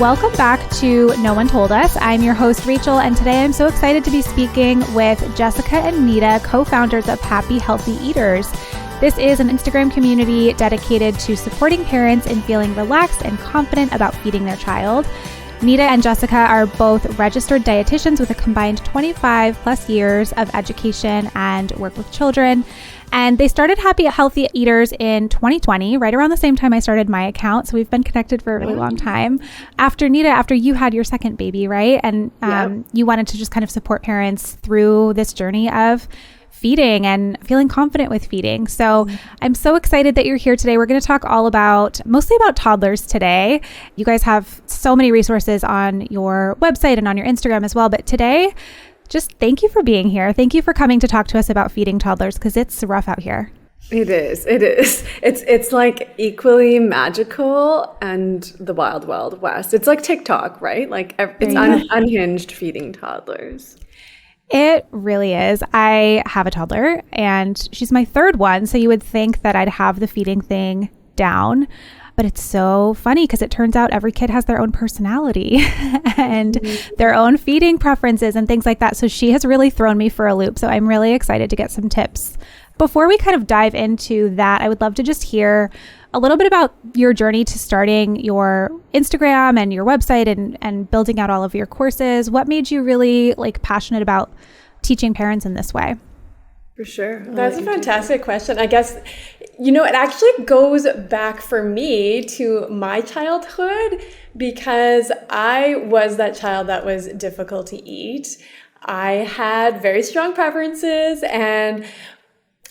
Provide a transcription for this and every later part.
Welcome back to No One Told Us. I'm your host, Rachael, and today I'm so excited to be speaking with Jessica and Nita, co-founders of Happy Healthy Eaters. This is an Instagram community dedicated to supporting parents in feeling relaxed and confident about feeding their child. Nita and Jessica are both registered dietitians with a combined 25 plus years of education and work with children. And they started Happy Healthy Eaters in 2020, right around the same time I started my account. So we've been connected for a really long time. After you had your second baby, right? And you wanted to just kind of support parents through this journey of feeding and feeling confident with feeding. So I'm so excited that you're here today. We're going to talk mostly about toddlers today. You guys have so many resources on your website and on your Instagram as well. But today, just thank you for being here. Thank you for coming to talk to us about feeding toddlers because it's rough out here. It is. It's like equally magical and the wild, wild west. It's like TikTok, right? Like it's unhinged feeding toddlers. It really is. I have a toddler and she's my third one. So you would think that I'd have the feeding thing down, but it's so funny because it turns out every kid has their own personality and their own feeding preferences and things like that. So she has really thrown me for a loop. So I'm really excited to get some tips. Before we kind of dive into that, I would love to just hear a little bit about your journey to starting your Instagram and your website and building out all of your courses. What made you really passionate about teaching parents in this way? For sure. That's a fantastic question. I guess, it actually goes back for me to my childhood because I was that child that was difficult to eat. I had very strong preferences and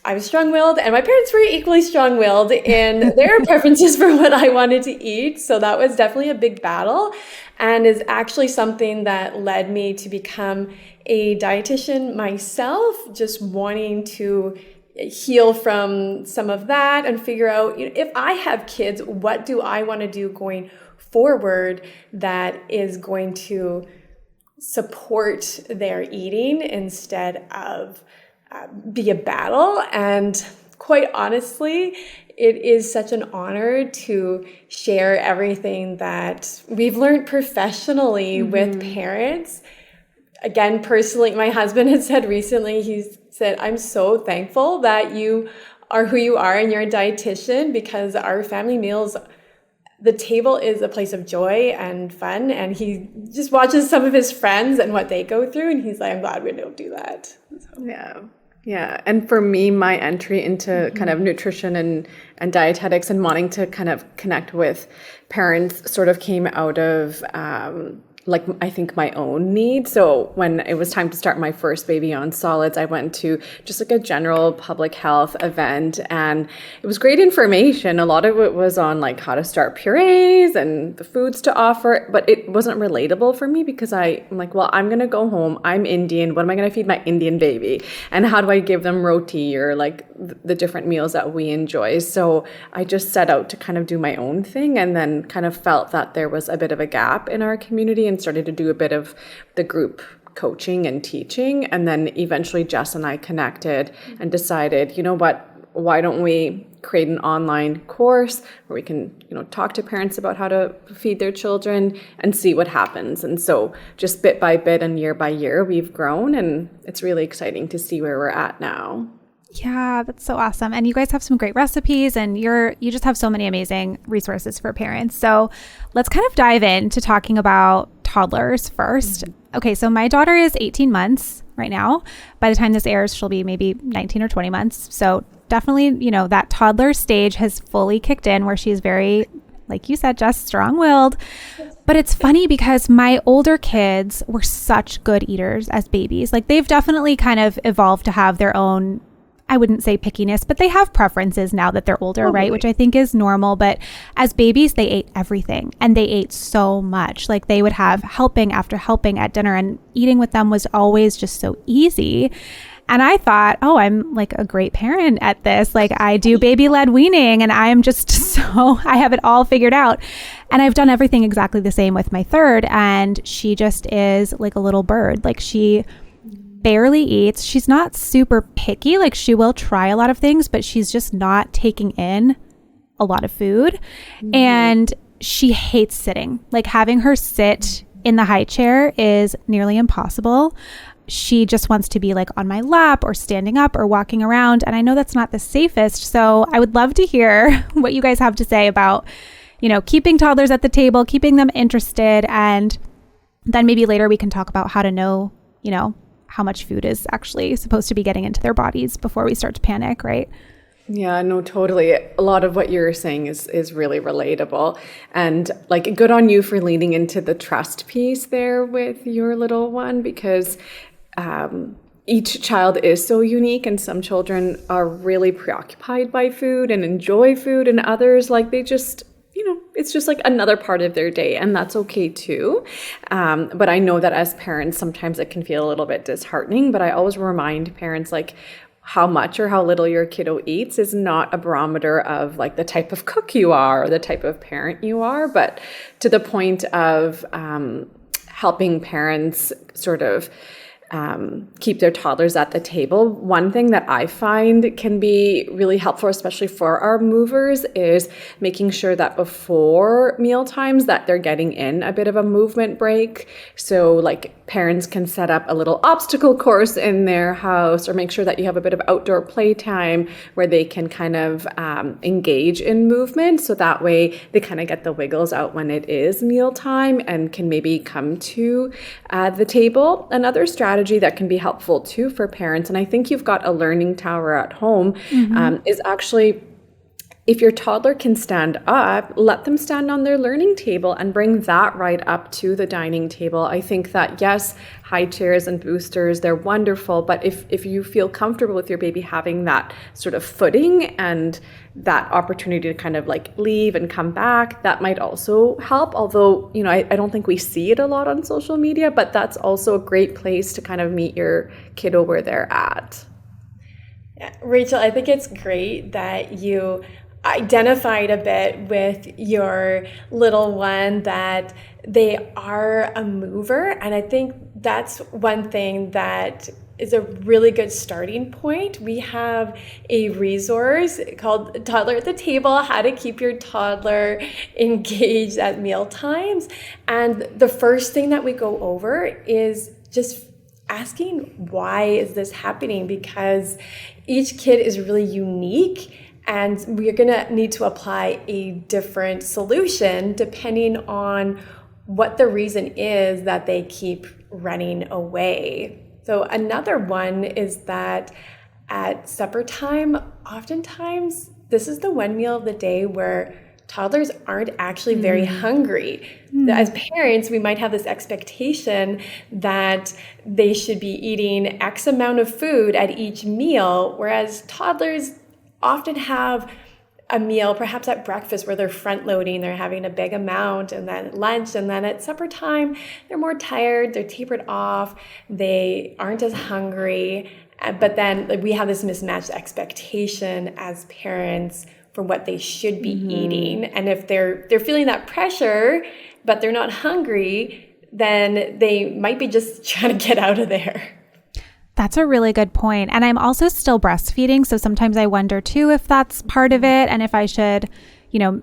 I was strong-willed, and my parents were equally strong-willed in their preferences for what I wanted to eat. So that was definitely a big battle and is actually something that led me to become a dietitian myself, just wanting to heal from some of that and figure out, if I have kids, what do I want to do going forward that is going to support their eating instead of be a battle. And quite honestly, it is such an honor to share everything that we've learned professionally with parents. Again, personally, my husband had said recently, he said, I'm so thankful that you are who you are and you're a dietitian because our family meals, the table is a place of joy and fun. And he just watches some of his friends and what they go through. And he's like, I'm glad we don't do that. So. Yeah. And for me, my entry into kind of nutrition and dietetics and wanting to kind of connect with parents sort of came out of I think my own need. So when it was time to start my first baby on solids, I went to just a general public health event and it was great information. A lot of it was on how to start purees and the foods to offer, but it wasn't relatable for me because I'm I'm going to go home. I'm Indian. What am I going to feed my Indian baby? And how do I give them roti or the different meals that we enjoy? So I just set out to kind of do my own thing and then kind of felt that there was a bit of a gap in our community and started to do a bit of the group coaching and teaching. And then eventually Jess and I connected and decided, why don't we create an online course where we can, talk to parents about how to feed their children and see what happens. And so just bit by bit and year by year, we've grown and it's really exciting to see where we're at now. Yeah, that's so awesome. And you guys have some great recipes and you just have so many amazing resources for parents. So let's kind of dive into talking about toddlers first. Okay, so my daughter is 18 months right now. By the time this airs, she'll be maybe 19 or 20 months. So definitely, that toddler stage has fully kicked in where she's very, like you said, just strong-willed. But it's funny because my older kids were such good eaters as babies. They've definitely kind of evolved to have their own, I wouldn't say pickiness, but they have preferences now that they're older, right? Which I think is normal. But as babies, they ate everything and they ate so much. They would have helping after helping at dinner and eating with them was always just so easy. And I thought, I'm a great parent at this. I do baby-led weaning and I'm just I have it all figured out. And I've done everything exactly the same with my third. And she just is like a little bird. She barely eats. She's not super picky. She will try a lot of things, but she's just not taking in a lot of food. And she hates sitting. Like having her sit in the high chair is nearly impossible. She just wants to be like on my lap or standing up or walking around. And I know that's not the safest. So I would love to hear what you guys have to say about, keeping toddlers at the table, keeping them interested. And then maybe later we can talk about how to know, how much food is actually supposed to be getting into their bodies before we start to panic, right? Yeah, no, totally. A lot of what you're saying is really relatable. And like, good on you for leaning into the trust piece there with your little one, because each child is so unique, and some children are really preoccupied by food and enjoy food, and others, like, they just, it's just like another part of their day, and that's okay too. But I know that as parents, sometimes it can feel a little bit disheartening, but I always remind parents, like, how much or how little your kiddo eats is not a barometer of like the type of cook you are or the type of parent you are, but to the point of helping parents sort of keep their toddlers at the table. One thing that I find can be really helpful, especially for our movers, is making sure that before meal times that they're getting in a bit of a movement break. So like parents can set up a little obstacle course in their house, or make sure that you have a bit of outdoor playtime where they can kind of engage in movement. So that way they kind of get the wiggles out when it is mealtime and can maybe come to the table. Another strategy that can be helpful too for parents, and I think you've got a learning tower at home, is actually, if your toddler can stand up, let them stand on their learning table and bring that right up to the dining table. I think that, yes, high chairs and boosters, they're wonderful, but if you feel comfortable with your baby having that sort of footing and that opportunity to kind of like leave and come back, that might also help. Although, I don't think we see it a lot on social media, but that's also a great place to kind of meet your kiddo where they're at. Yeah, Rachel, I think it's great that you identified a bit with your little one that they are a mover. And I think that's one thing that is a really good starting point. We have a resource called Toddler at the Table, How to Keep Your Toddler Engaged at Meal Times. And the first thing that we go over is just asking, why is this happening? Because each kid is really unique, and we're going to need to apply a different solution depending on what the reason is that they keep running away. So another one is that at supper time, oftentimes this is the one meal of the day where toddlers aren't actually very hungry. As parents, we might have this expectation that they should be eating X amount of food at each meal, whereas toddlers often have a meal, perhaps at breakfast, where they're front loading, they're having a big amount, and then at lunch, and then at supper time, they're more tired, they're tapered off, they aren't as hungry. But then we have this mismatched expectation as parents for what they should be eating. And if they're feeling that pressure, but they're not hungry, then they might be just trying to get out of there. That's a really good point. And I'm also still breastfeeding. So sometimes I wonder too if that's part of it, and if I should,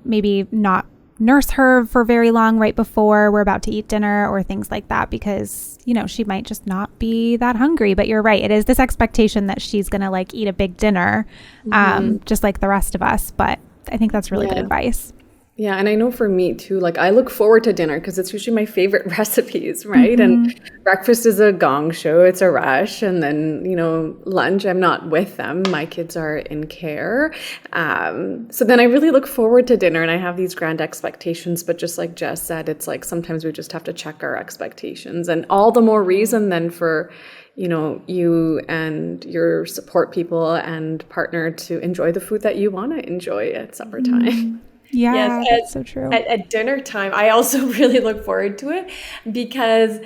maybe not nurse her for very long right before we're about to eat dinner or things like that, because, she might just not be that hungry. But you're right. It is this expectation that she's going to like eat a big dinner, just like the rest of us. But I think that's really good advice. Yeah, and I know for me too, like I look forward to dinner because it's usually my favorite recipes, right? And breakfast is a gong show, it's a rush. And then, lunch, I'm not with them. My kids are in care. So then I really look forward to dinner, and I have these grand expectations. But just like Jess said, it's like sometimes we just have to check our expectations, and all the more reason then for you and your support people and partner to enjoy the food that you want to enjoy at supper time. Yeah, yes, that's so true. At dinner time, I also really look forward to it because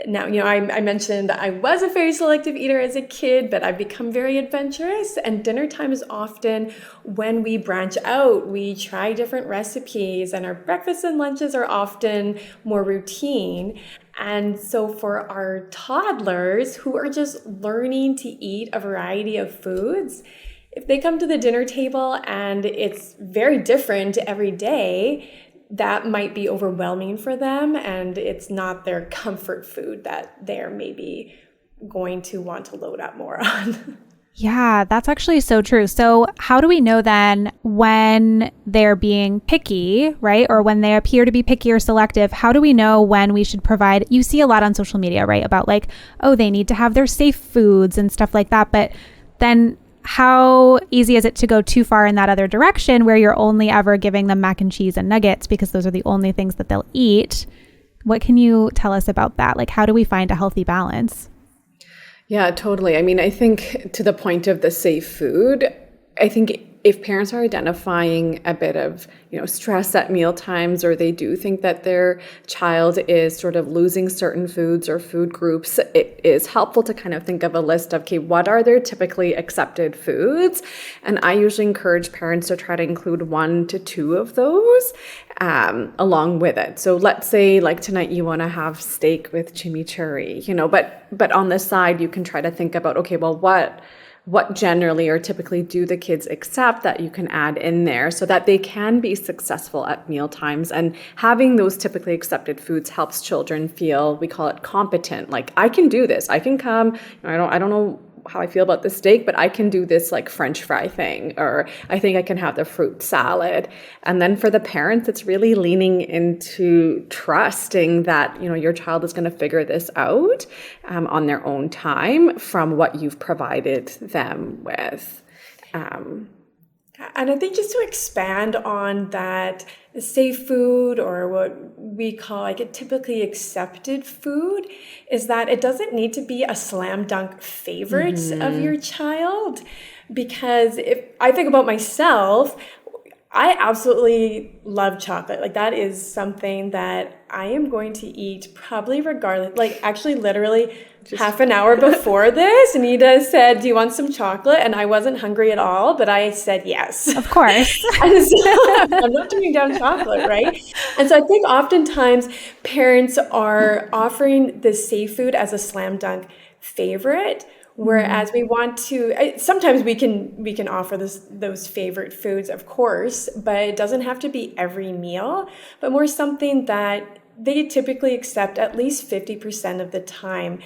now, I mentioned I was a very selective eater as a kid, but I've become very adventurous. And dinner time is often when we branch out, we try different recipes, and our breakfasts and lunches are often more routine. And so for our toddlers who are just learning to eat a variety of foods, if they come to the dinner table and it's very different every day, that might be overwhelming for them, and it's not their comfort food that they're maybe going to want to load up more on. Yeah, that's actually so true. So how do we know then when they're being picky, right? Or when they appear to be picky or selective, how do we know when we should provide, you see a lot on social media, right? About like, oh, they need to have their safe foods and stuff like that. But then how easy is it to go too far in that other direction where you're only ever giving them mac and cheese and nuggets because those are the only things that they'll eat? What can you tell us about that? Like, how do we find a healthy balance? Yeah, totally. I mean, I think to the point of the safe food, I think if parents are identifying a bit of, stress at meal times, or they do think that their child is sort of losing certain foods or food groups, it is helpful to kind of think of a list of, okay, what are their typically accepted foods? And I usually encourage parents to try to include 1 to 2 of those along with it. So let's say like tonight you want to have steak with chimichurri, but on the side you can try to think about, okay, well, what generally or typically do the kids accept that you can add in there so that they can be successful at meal times. And having those typically accepted foods helps children feel, we call it competent. Like, I can do this. I can come, I don't know how I feel about the steak, but I can do this like French fry thing, or I think I can have the fruit salad. And then for the parents, it's really leaning into trusting that, your child is going to figure this out on their own time from what you've provided them with. And I think just to expand on that, safe food, or what we call like a typically accepted food, is that it doesn't need to be a slam dunk favorite of your child. Because if I think about myself, I absolutely love chocolate. Like, that is something that I am going to eat probably regardless. Like, actually, literally half an hour before this, Nita said, do you want some chocolate? And I wasn't hungry at all, but I said yes. Of course. And so I'm not turning down chocolate, right? And so I think oftentimes parents are offering the safe food as a slam dunk favorite, whereas we want to, sometimes we can offer those favorite foods, of course, but it doesn't have to be every meal, but more something that they typically accept at least 50% of the time.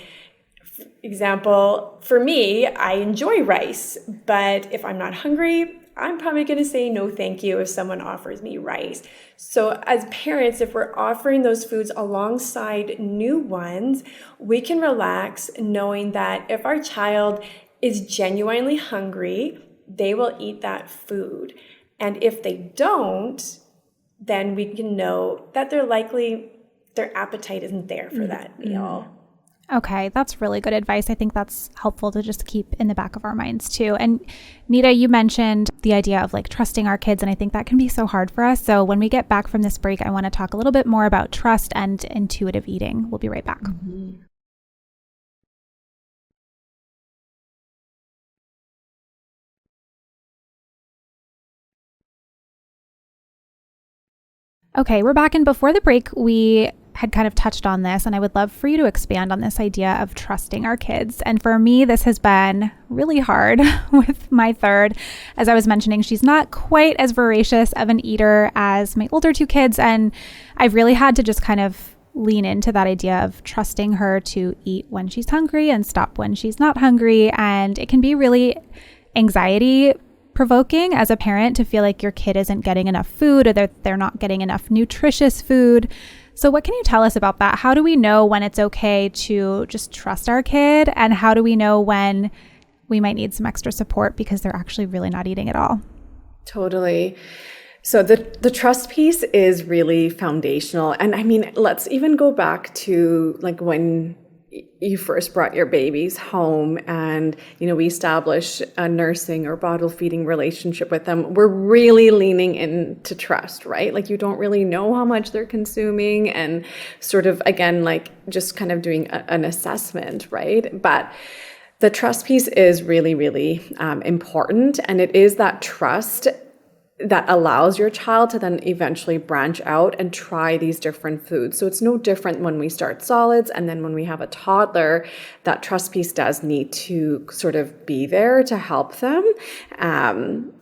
Example, for me, I enjoy rice, but if I'm not hungry, I'm probably going to say no thank you if someone offers me rice. So as parents, if we're offering those foods alongside new ones, we can relax knowing that if our child is genuinely hungry, they will eat that food. And if they don't, then we can know that their appetite isn't there for that meal. Okay, that's really good advice. I think that's helpful to just keep in the back of our minds too. And Nita, you mentioned the idea of like trusting our kids, and I think that can be so hard for us. So when we get back from this break, I want to talk a little bit more about trust and intuitive eating. We'll be right back. Okay, we're back. And before the break, we had kind of touched on this, and I would love for you to expand on this idea of trusting our kids. And for me, this has been really hard with my third. As I was mentioning, she's not quite as voracious of an eater as my older 2 kids. And I've really had to just kind of lean into that idea of trusting her to eat when she's hungry and stop when she's not hungry. And it can be really anxiety provoking as a parent to feel like your kid isn't getting enough food, or they're not getting enough nutritious food. So what can you tell us about that? How do we know when it's okay to just trust our kid? And how do we know when we might need some extra support because they're actually really not eating at all? Totally. So the trust piece is really foundational. And I mean, let's even go back to like when you first brought your babies home and, we established a nursing or bottle feeding relationship with them. We're really leaning into trust, right? Like, you don't really know how much they're consuming, and sort of, again, like just kind of doing an assessment, right? But the trust piece is really, really important. And it is that trust that allows your child to then eventually branch out and try these different foods. So it's no different when we start solids, and then when we have a toddler, that trust piece does need to sort of be there to help them.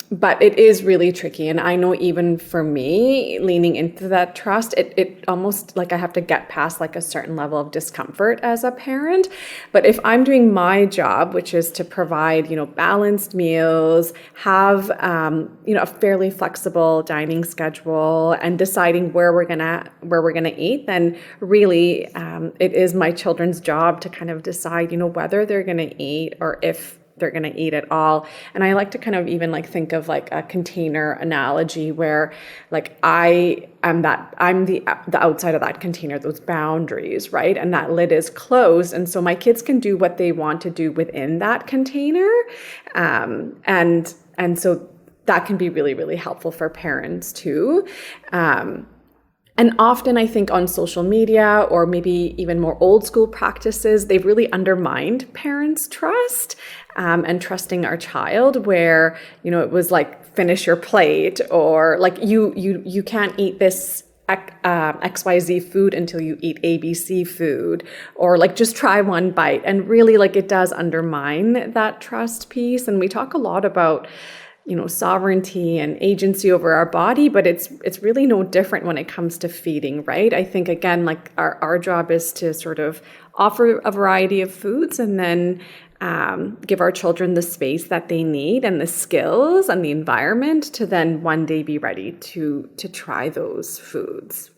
But it is really tricky. And I know even for me, leaning into that trust, it almost like I have to get past like a certain level of discomfort as a parent. But if I'm doing my job, which is to provide, balanced meals, have, a fairly flexible dining schedule and deciding where we're gonna eat, then really it is my children's job to kind of decide, whether they're gonna eat or if they're going to eat at all. And I like to kind of even like think of like a container analogy where like I'm the outside of that container, those boundaries, right? And that lid is closed. And so my kids can do what they want to do within that container. And so that can be really, really helpful for parents too. And often I think on social media or maybe even more old school practices, they've really undermined parents' trust and trusting our child where, it was like, finish your plate or like you can't eat this XYZ food until you eat ABC food or like just try one bite. And really like it does undermine that trust piece. And we talk a lot about sovereignty and agency over our body, but it's really no different when it comes to feeding, right? I think, again, like our job is to sort of offer a variety of foods and then give our children the space that they need and the skills and the environment to then one day be ready to try those foods.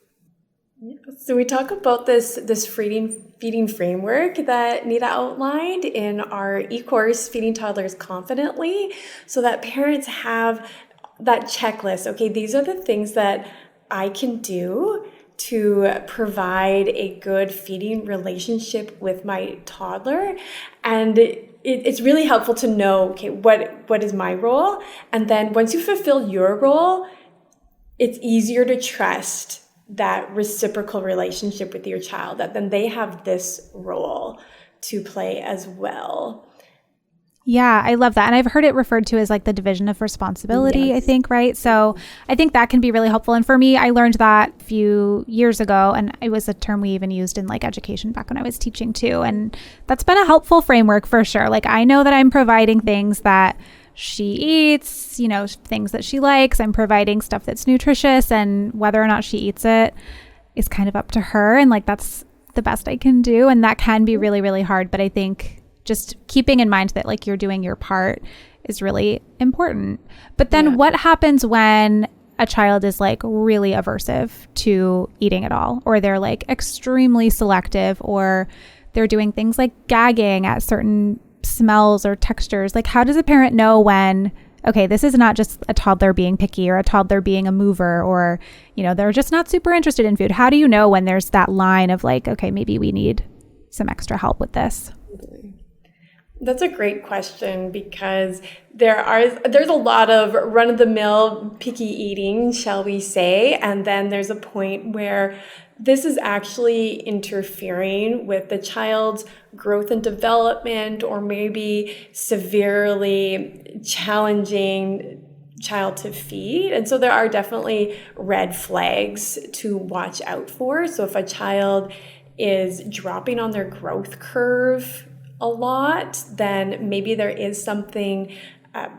So we talk about this feeding framework that Nita outlined in our e-course, Feeding Toddlers Confidently, so that parents have that checklist. Okay, these are the things that I can do to provide a good feeding relationship with my toddler. And it's really helpful to know, okay, what is my role? And then once you fulfill your role, it's easier to trust that reciprocal relationship with your child, that then they have this role to play as well. Yeah, I love that. And I've heard it referred to as like the division of responsibility, yes. I think, right? So I think that can be really helpful. And for me, I learned that a few years ago, and it was a term we even used in like education back when I was teaching too. And that's been a helpful framework for sure. Like I know that I'm providing things that she eats, things that she likes. I'm providing stuff that's nutritious, and whether or not she eats it is kind of up to her. And like, that's the best I can do. And that can be really, really hard. But I think just keeping in mind that like you're doing your part is really important. But then what happens when a child is like really aversive to eating at all, or they're like extremely selective, or they're doing things like gagging at certain smells or textures? Like, how does a parent know when, okay, this is not just a toddler being picky or a toddler being a mover, or, they're just not super interested in food? How do you know when there's that line of like, okay, maybe we need some extra help with this? That's a great question, because there's a lot of run-of-the-mill picky eating, shall we say, and then there's a point where this is actually interfering with the child's growth and development, or maybe severely challenging child to feed. And so there are definitely red flags to watch out for. So if a child is dropping on their growth curve a lot, then maybe there is something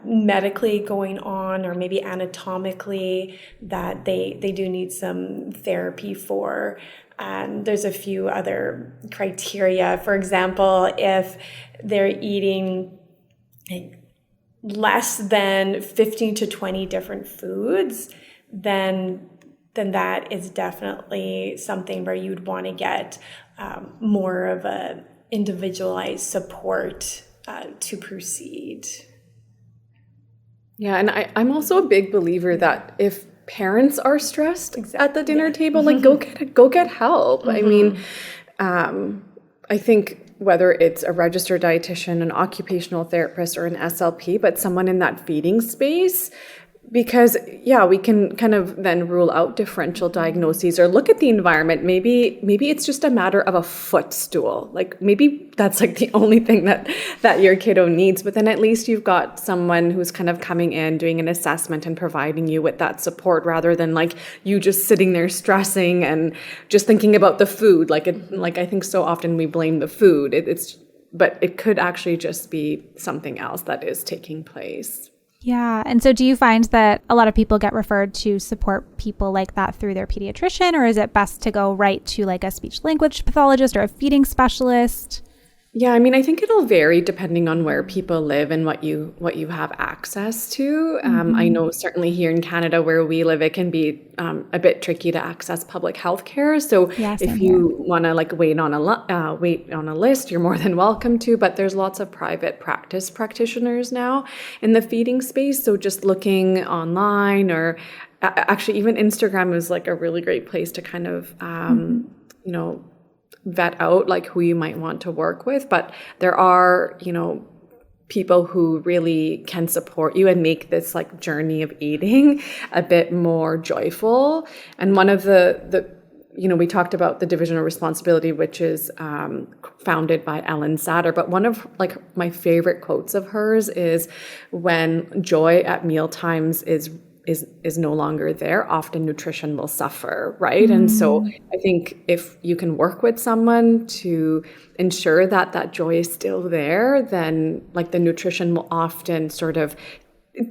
medically going on, or maybe anatomically, that they do need some therapy for. And there's a few other criteria. For example, if they're eating less than 15 to 20 different foods, then that is definitely something where you'd want to get more of a individualized support to proceed. Yeah, and I'm also a big believer that if parents are stressed at the dinner table, like go get help. I mean, I think whether it's a registered dietitian, an occupational therapist, or an SLP, but someone in that feeding space, because we can kind of then rule out differential diagnoses or look at the environment. Maybe it's just a matter of a footstool. Like maybe that's like the only thing that your kiddo needs, but then at least you've got someone who's kind of coming in, doing an assessment and providing you with that support, rather than like you just sitting there stressing and just thinking about the food. Like I think so often we blame the food. But it could actually just be something else that is taking place. Yeah. And so do you find that a lot of people get referred to support people like that through their pediatrician, or is it best to go right to like a speech language pathologist or a feeding specialist? Yeah, I mean, I think it'll vary depending on where people live and what you have access to. I know certainly here in Canada where we live, it can be a bit tricky to access public health care. So Yeah, same if you want to like wait on a list, you're more than welcome to. But there's lots of private practice practitioners now in the feeding space. So just looking online or actually even Instagram is like a really great place to kind of you know, vet out like who you might want to work with. But there are, you know, people who really can support you and make this like journey of eating a bit more joyful. And one of the you know, we talked about the division of responsibility, which is founded by Ellen Satter. But one of like my favorite quotes of hers is, when joy at mealtimes is no longer there, often nutrition will suffer, right? And so I think if you can work with someone to ensure that that joy is still there, then like the nutrition will often sort of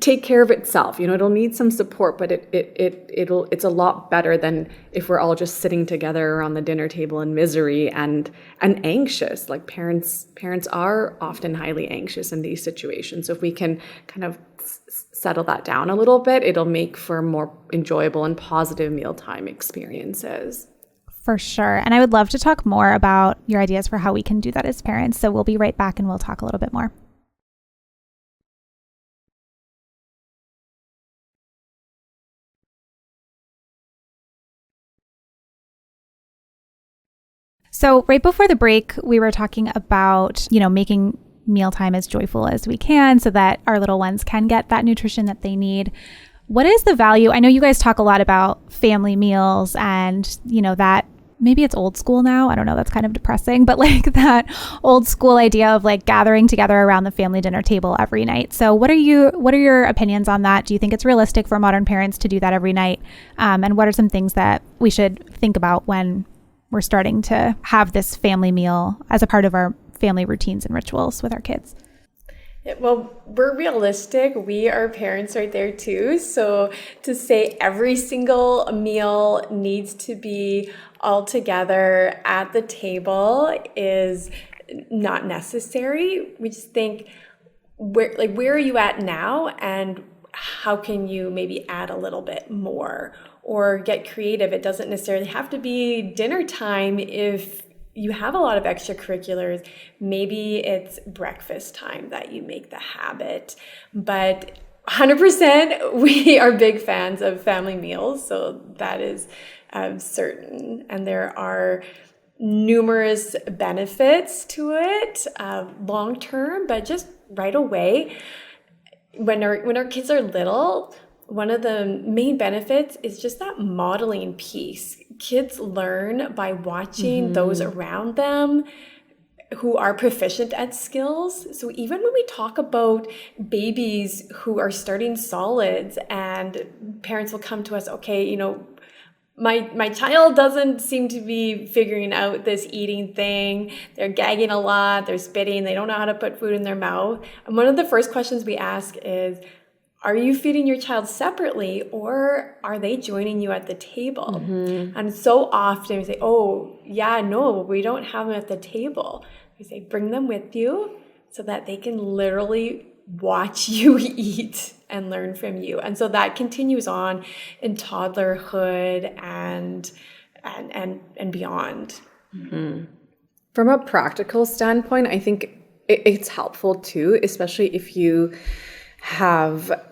take care of itself. You know, it'll need some support, but it's a lot better than if we're all just sitting together around the dinner table in misery and anxious. Like parents are often highly anxious in these situations. So if we can kind of settle that down a little bit, it'll make for more enjoyable and positive mealtime experiences. For sure. And I would love to talk more about your ideas for how we can do that as parents. So we'll be right back and we'll talk a little bit more. So right before the break, we were talking about, you know, making mealtime as joyful as we can so that our little ones can get that nutrition that they need. What is the value? I know you guys talk a lot about family meals and, you know, that maybe it's old school now. I don't know. That's kind of depressing, but like that old school idea of like gathering together around the family dinner table every night. So what are your opinions on that? Do you think it's realistic for modern parents to do that every night? And what are some things that we should think about when we're starting to have this family meal as a part of our family routines and rituals with our kids? Well, we're realistic. We are parents right there too. So to say every single meal needs to be all together at the table is not necessary. We just think, where are you at now, and how can you maybe add a little bit more or get creative? It doesn't necessarily have to be dinner time. If you have a lot of extracurriculars, maybe it's breakfast time that you make the habit. But 100% we are big fans of family meals, so that is certain. And there are numerous benefits to it long term, but just right away, when our kids are little, one of the main benefits is just that modeling piece. Kids learn by watching those around them who are proficient at skills. So even when we talk about babies who are starting solids and parents will come to us, okay, you know, my child doesn't seem to be figuring out this eating thing. They're gagging a lot, they're spitting, they don't know how to put food in their mouth. And one of the first questions we ask is, are you feeding your child separately, or are they joining you at the table? And so often we say, oh, yeah, no, we don't have them at the table. We say, bring them with you so that they can literally watch you eat and learn from you. And so that continues on in toddlerhood and beyond. From a practical standpoint, I think it's helpful too, especially if you have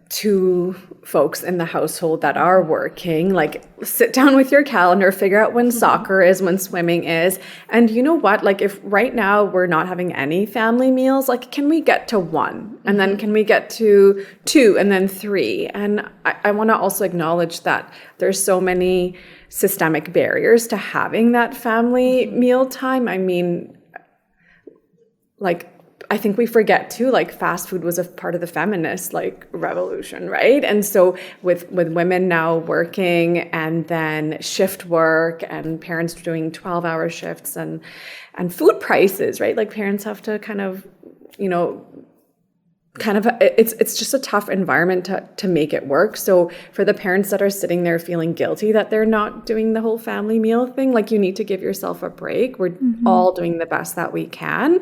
two folks in the household that are working. Like, sit down with your calendar, figure out when soccer is, when swimming is. And you know what? Like, if right now we're not having any family meals, like, can we get to one? And then can we get to two and then three? And I want to also acknowledge that there's so many systemic barriers to having that family meal time. I mean, like, I think we forget too, like, fast food was a part of the feminist like revolution, right? And so with women now working and then shift work and parents doing 12-hour shifts and food prices, right? Like, parents have to kind of, you know, it's just a tough environment to make it work. So for the parents that are sitting there feeling guilty that they're not doing the whole family meal thing, like, you need to give yourself a break. We're all doing the best that we can.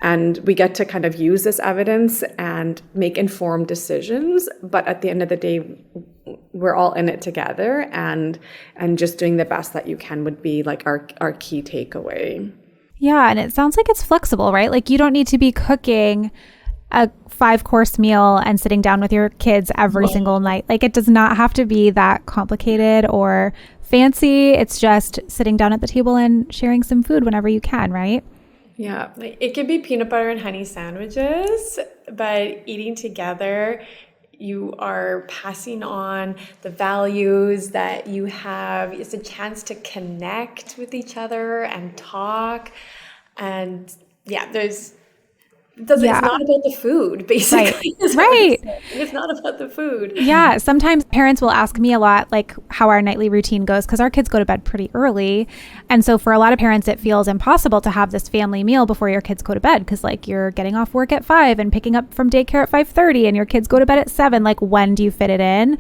And we get to kind of use this evidence and make informed decisions. But at the end of the day, we're all in it together, and just doing the best that you can would be like our key takeaway. Yeah. And it sounds like it's flexible, right? Like, you don't need to be cooking a 5-course meal and sitting down with your kids every single night. Like, it does not have to be that complicated or fancy. It's just sitting down at the table and sharing some food whenever you can, right? Yeah, it could be peanut butter and honey sandwiches, but eating together, you are passing on the values that you have. It's a chance to connect with each other and talk. And yeah, it's not about the food, basically. Right. It's not about the food. Yeah. Sometimes parents will ask me a lot, like, how our nightly routine goes, because our kids go to bed pretty early. And so for a lot of parents, it feels impossible to have this family meal before your kids go to bed, because, like, you're getting off work at 5 and picking up from daycare at 5:30 and your kids go to bed at 7. Like, when do you fit it in?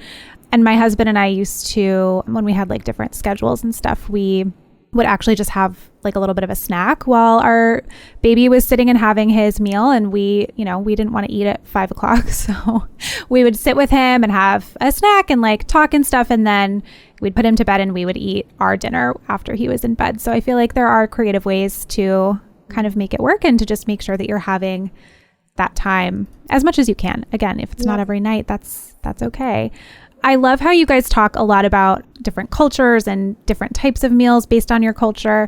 And my husband and I used to, when we had like different schedules and stuff, we would actually just have like a little bit of a snack while our baby was sitting and having his meal. And we didn't want to eat at 5 o'clock. So we would sit with him and have a snack and like talk and stuff. And then we'd put him to bed and we would eat our dinner after he was in bed. So I feel like there are creative ways to kind of make it work and to just make sure that you're having that time as much as you can. Again, if it's not every night, that's okay. I love how you guys talk a lot about different cultures and different types of meals based on your culture.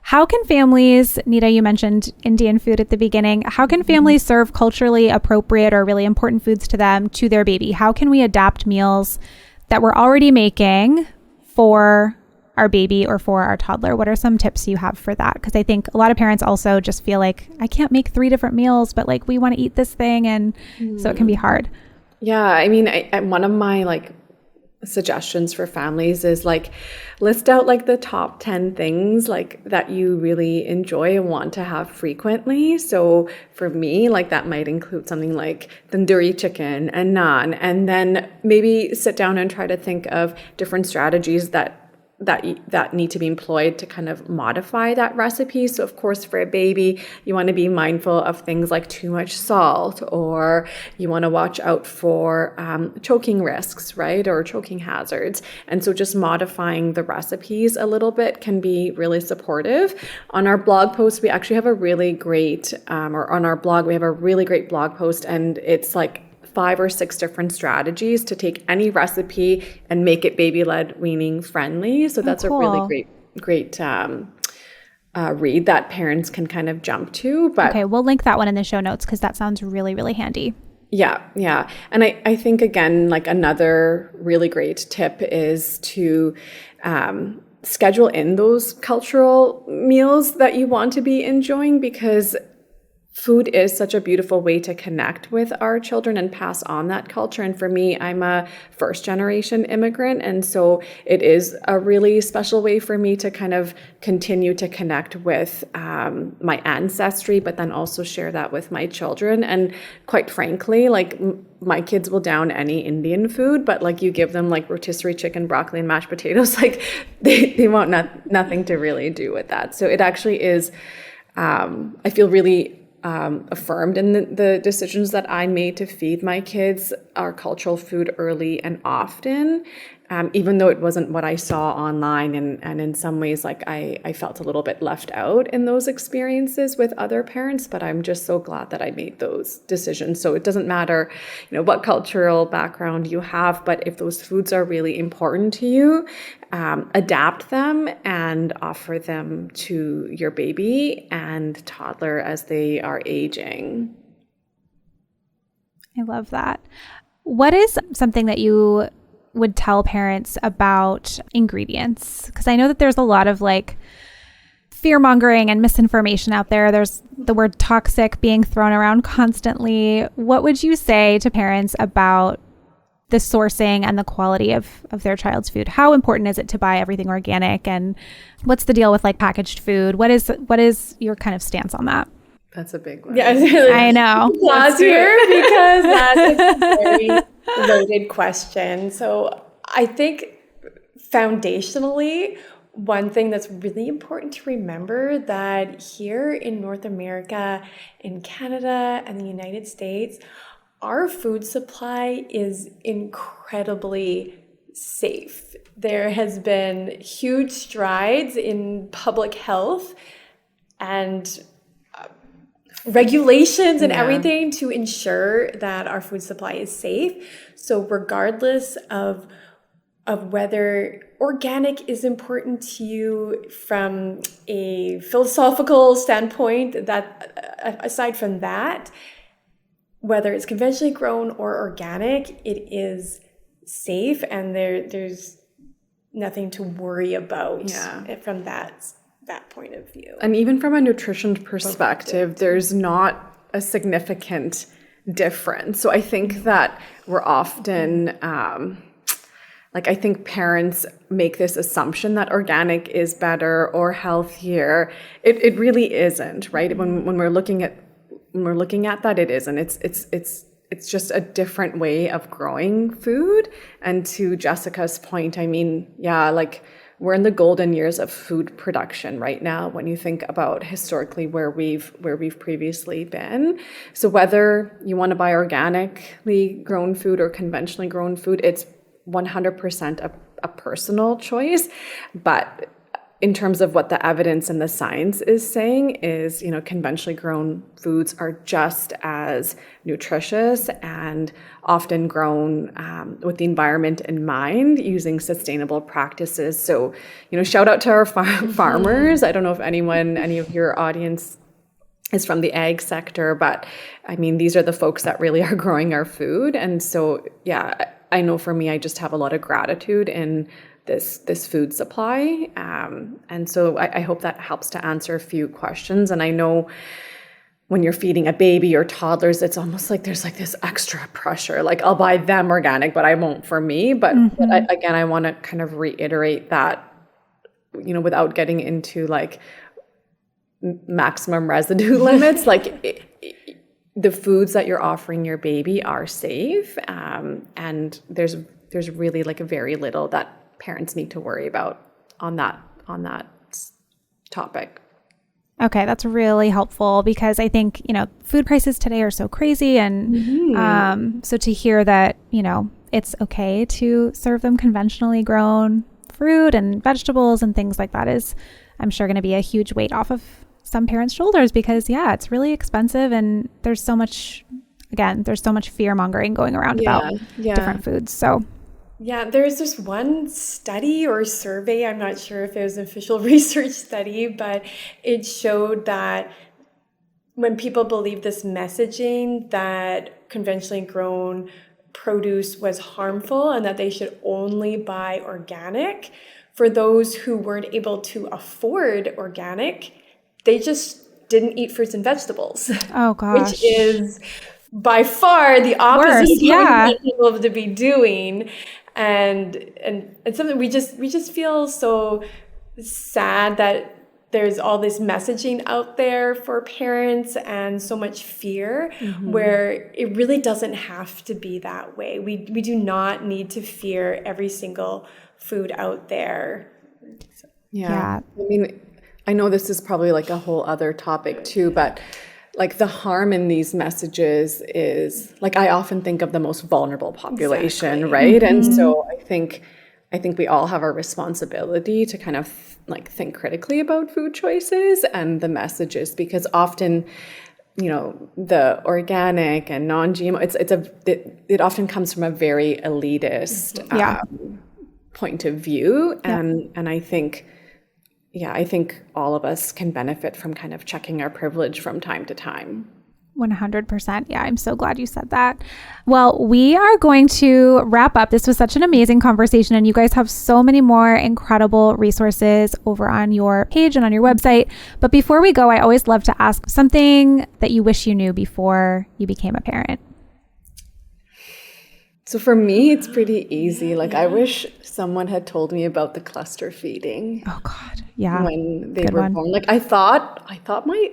How can families, Nita, you mentioned Indian food at the beginning. How can families serve culturally appropriate or really important foods to them, to their baby? How can we adapt meals that we're already making for our baby or for our toddler? What are some tips you have for that? Because I think a lot of parents also just feel like, I can't make 3 different meals, but like, we want to eat this thing. And so it can be hard. Yeah, I mean, one of my like suggestions for families is like, list out like the top 10 things like that you really enjoy and want to have frequently. So for me, like, that might include something like tandoori chicken and naan, and then maybe sit down and try to think of different strategies that need to be employed to kind of modify that recipe. So of course, for a baby, you want to be mindful of things like too much salt, or you want to watch out for choking risks, right? Or choking hazards. And so just modifying the recipes a little bit can be really supportive. On our blog post, we actually have a really great, or on our blog, we have a really great blog post, and it's like 5 or 6 different strategies to take any recipe and make it baby-led weaning friendly. So that's cool. a really great read that parents can kind of jump to. But okay, we'll link that one in the show notes because that sounds really, really handy. Yeah. And I think, again, like, another really great tip is to schedule in those cultural meals that you want to be enjoying, because food is such a beautiful way to connect with our children and pass on that culture. And for me, I'm a first-generation immigrant, and so it is a really special way for me to kind of continue to connect with my ancestry, but then also share that with my children. And quite frankly, like, my kids will down any Indian food, but like, you give them like rotisserie chicken, broccoli, and mashed potatoes, like they want nothing to really do with that. So it actually is, I feel really affirmed in the decisions that I made to feed my kids our cultural food early and often, even though it wasn't what I saw online. And in some ways, like, I felt a little bit left out in those experiences with other parents, but I'm just so glad that I made those decisions. So it doesn't matter, what cultural background you have, but if those foods are really important to you, adapt them and offer them to your baby and toddler as they are aging. I love that. What is something that you would tell parents about ingredients? Because I know that there's a lot of like fear mongering and misinformation out there. There's the word toxic being thrown around constantly. What would you say to parents about the sourcing and the quality of their child's food? How important is it to buy everything organic? And what's the deal with like packaged food? What is your kind of stance on that? That's a big one. Yeah, I know. Pause here because that is a very loaded question. So I think foundationally, one thing that's really important to remember that here in North America, in Canada, and the United States, our food supply is incredibly safe. There has been huge strides in public health and regulations and everything to ensure that our food supply is safe. So regardless of whether organic is important to you from a philosophical standpoint, that aside from that, whether it's conventionally grown or organic, it is safe, and there's nothing to worry about from that point of view. And even from a nutrition perspective, there's not a significant difference. So I think that we're often, I think parents make this assumption that organic is better or healthier. It really isn't, right? When we're looking at that, it isn't. It's just a different way of growing food. And to Jessica's point, I mean, we're in the golden years of food production right now when you think about historically where we've previously been. So whether you want to buy organically grown food or conventionally grown food, it's 100% a personal choice. But in terms of what the evidence and the science is saying is, conventionally grown foods are just as nutritious and often grown with the environment in mind, using sustainable practices. So, shout out to our farmers. I don't know if any of your audience is from the ag sector, but I mean, these are the folks that really are growing our food. And so, I know for me, I just have a lot of gratitude in this food supply. And so I hope that helps to answer a few questions. And I know when you're feeding a baby or toddlers, it's almost like there's this extra pressure. I'll buy them organic, but I won't for me. But I want to kind of reiterate that, without getting into maximum residue limits, the foods that you're offering your baby are safe. And there's really a very little that parents need to worry about on that topic. Okay, that's really helpful because I think, food prices today are so crazy. And so to hear that, it's okay to serve them conventionally grown fruit and vegetables and things like that is, I'm sure, going to be a huge weight off of some parents' shoulders because, it's really expensive and there's so much fear mongering going around about different foods. So there's this one study or survey, I'm not sure if it was an official research study, but it showed that when people believe this messaging that conventionally grown produce was harmful and that they should only buy organic, for those who weren't able to afford organic, they just didn't eat fruits and vegetables. Oh gosh. Which is by far the opposite of what people to be doing. And something we just feel so sad that there's all this messaging out there for parents and so much fear where it really doesn't have to be that way. We do not need to fear every single food out there. I mean, I know this is probably a whole other topic too, but the harm in these messages is I often think of the most vulnerable population, right? And so I think we all have a responsibility to kind of think critically about food choices and the messages, because often, the organic and non-GMO, it often comes from a very elitist point of view, and I think all of us can benefit from kind of checking our privilege from time to time. 100%. Yeah, I'm so glad you said that. Well, we are going to wrap up. This was such an amazing conversation, and you guys have so many more incredible resources over on your page and on your website. But before we go, I always love to ask something that you wish you knew before you became a parent. So for me, it's pretty easy. Like I wish someone had told me about the cluster feeding. Oh God. Yeah. When they Good were one. born. Like I thought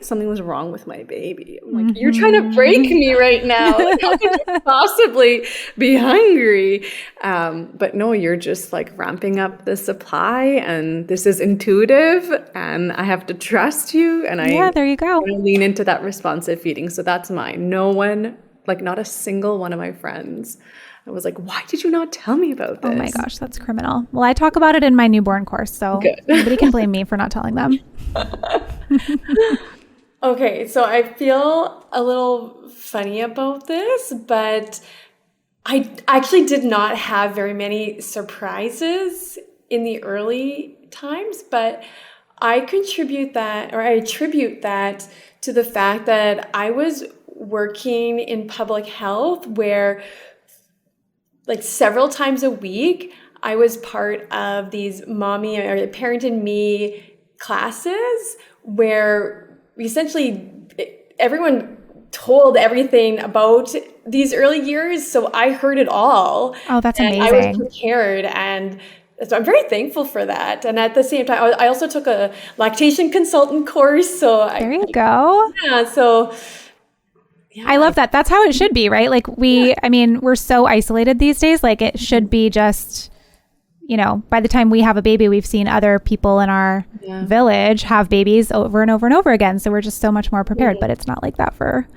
something was wrong with my baby. I'm like, you're trying to break me right now. Like, how could you possibly be hungry? But no, you're just like ramping up the supply, and this is intuitive, and I have to trust you. And there you go. lean into that responsive feeding. So that's mine. No one, like not a single one of my friends, I was like, why did you not tell me about this? Oh my gosh, that's criminal. Well, I talk about it in my newborn course, so nobody can blame me for not telling them. Okay, so I feel a little funny about this, but I actually did not have very many surprises in the early times, but I attribute that to the fact that I was working in public health where like several times a week, I was part of these mommy or parent and me classes where essentially everyone told everything about these early years. So I heard it all. Oh, that's amazing. I was prepared, and so I'm very thankful for that. And at the same time, I also took a lactation consultant course. So there you go. Yeah, so... Yeah. I love that. That's how it should be, right? Like I mean, we're so isolated these days. Like it should be just, by the time we have a baby, we've seen other people in our village have babies over and over and over again. So we're just so much more prepared, but it's not like that for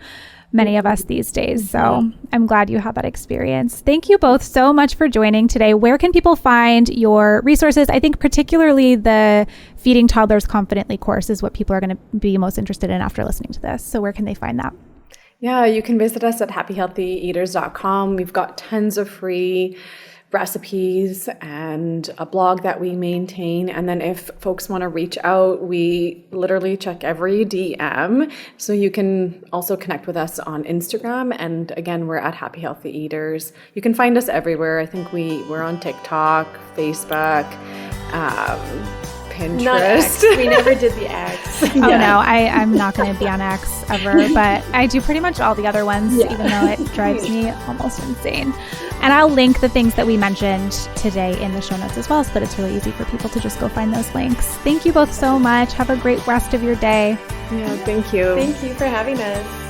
many of us these days. So I'm glad you had that experience. Thank you both so much for joining today. Where can people find your resources? I think particularly the Feeding Toddlers Confidently course is what people are going to be most interested in after listening to this. So where can they find that? Yeah, you can visit us at happyhealthyeaters.com. We've got tons of free recipes and a blog that we maintain. And then if folks want to reach out, we literally check every DM. So you can also connect with us on Instagram. And again, we're at Happy Healthy Eaters. You can find us everywhere. I think we're on TikTok, Facebook, Pinterest. Not X. We never did the X. Oh no, I'm not going to be on X ever, but I do pretty much all the other ones, even though it drives me almost insane. And I'll link the things that we mentioned today in the show notes as well, so that it's really easy for people to just go find those links. Thank you both so much. Have a great rest of your day. Yeah, thank you. Thank you for having us.